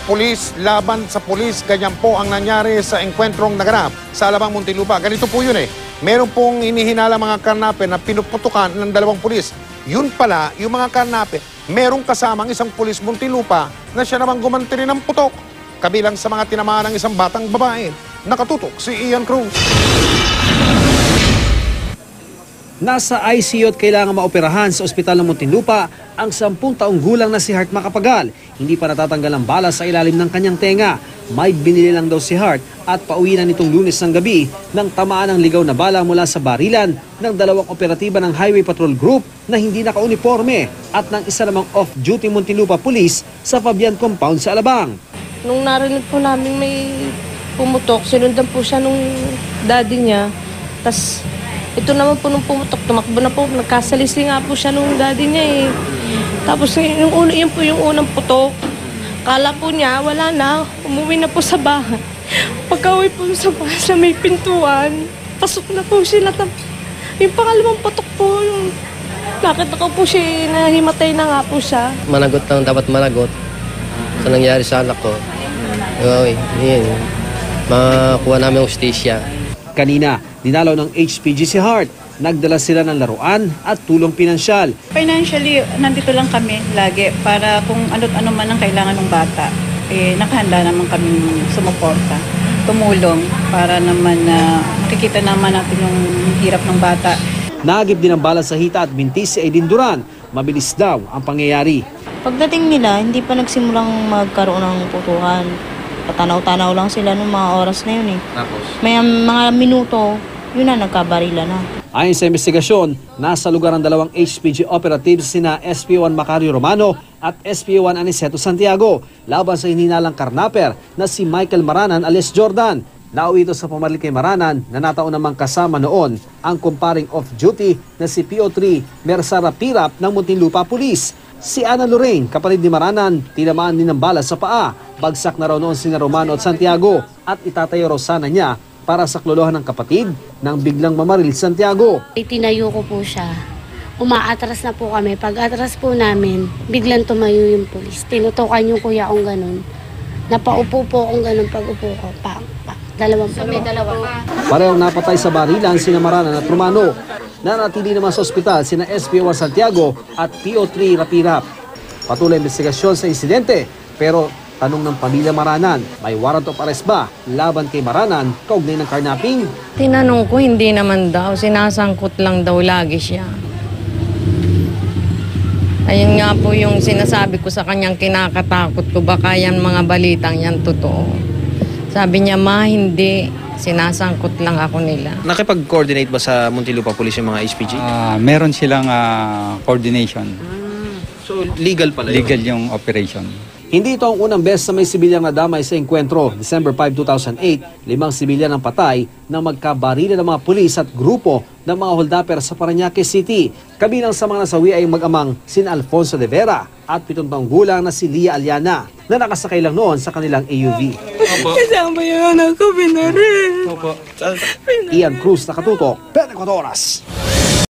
pulis laban sa pulis. Ganyan po ang nangyari sa engkwentrong naganap sa Alabang, Muntinlupa. Ganito po yun eh. Meron pong inihinala mga karnape na pinuputukan ng dalawang pulis. Yun pala, yung mga karnape, merong kasamang isang pulis Muntinlupa na siya naman gumanti rin ng putok. Kabilang sa mga tinamaan ng isang batang babae. Nakatutok si Ian Cruz. Nasa ICU at kailangan maoperahan sa ospital ng Muntinlupa ang 10 taong gulang na si Hart Macapagal. Hindi pa natatanggal ang bala sa ilalim ng kanyang tenga. May binili lang daw si Hart at pauwi na nitong Lunes ng gabi nang tamaan ng ligaw na bala mula sa barilan ng dalawang operatiba ng Highway Patrol Group na hindi naka-uniforme at ng isa namang off-duty Muntinlupa Police sa Fabian Compound sa Alabang. Nung narinig po namin may pumutok, sinundan po siya nung daddy niya. Tas ito naman po nung pumutok, tumakbo na po, nagkasalisi nga po siya nung daddy niya eh. Tapos yun po yung unang putok. Kala po niya, wala na, umuwi na po sa bahay. Pagka-uwi po sa bahay sa may pintuan, pasok na po sila. Yung pangalawang putok po, yung nakita ko po siya, nahimatay na nga po siya. Managot lang dapat managot sa nangyari sa anak ko. Yun, makuha namin ang hustisya. Kanina, dinalaw ng HPG si Hart. Nagdala sila ng laruan at tulong pinansyal. Financially, nandito lang kami lagi para kung ano't ano man ang kailangan ng bata, nakahanda naman kami sumuporta, tumulong para naman makikita naman natin yung hirap ng bata. Naagip din ang bala sa hita at binti si Aiden Duran. Mabilis daw ang pangyayari. Pagdating nila, hindi pa nagsimulang magkaroon ng putukan. Patanaw-tanaw lang sila noong mga oras na yun eh. Tapos? May mga minuto, yun na, nagkabarila na. Ayon sa investigasyon, nasa lugar ang dalawang HPG operatives sina SP1 Macario Romano at SP1 Aniceto Santiago laban sa hininalang karnaper na si Michael Maranan alias Jordan. Nauwi ito sa pamalit kay Maranan na nataon namang kasama noon ang kumparing off-duty na si PO3 Mersara Pirap ng Muntinlupa Police. Si Ana Lorraine, kapatid ni Maranan, tinamaan din ng bala sa paa. Bagsak na raw noon sina Romano at Santiago at itatayo raw sana niya para sa klolohan ng kapatid nang biglang mamaril Santiago. Itinayo ko po siya. Umaatras na po kami. Pag atras po namin, biglang tumayo yung pulis. Tinutukan yung kuya kong ganun. Napaupo po akong ganun pag upo ko. Dalawang po. Parehong napatay sa barilan sina Maranan at Romano. Nanatili naman sa ospital sina SP1 Santiago at PO3 Rapirap. Patuloy investigasyon sa insidente pero tanong ng pamilya Maranan, may warrant of arrest ba laban kay Maranan kaugnay ng karnaping? Tinanong ko, hindi naman daw. Sinasangkot lang daw lagi siya. Ayun nga po yung sinasabi ko sa kanyang kinakatakot ko, baka yan mga balitang yan totoo. Sabi niya, ma, hindi. Sinasangkot lang ako nila. Nakipag-coordinate ba sa Muntinlupa Police yung mga HPG? Meron silang coordination. So legal pala yun? Legal yung operation. Hindi ito ang unang beses na may sibilyang nadamay sa engkwentro. December 5, 2008, 5 sibilyan ang patay nang magkabarila ng mga pulis at grupo ng mga holdapper sa Parañaque City. Kabilang sa mga nasawi ay mag-amang sin Alfonso de Vera at 7 taong gulang na si Lia Aliana na nakasakay lang noon sa kanilang AUV. Kasama yung anak ko, binaril. Ian Cruz, Nakatutok, 24 Oras.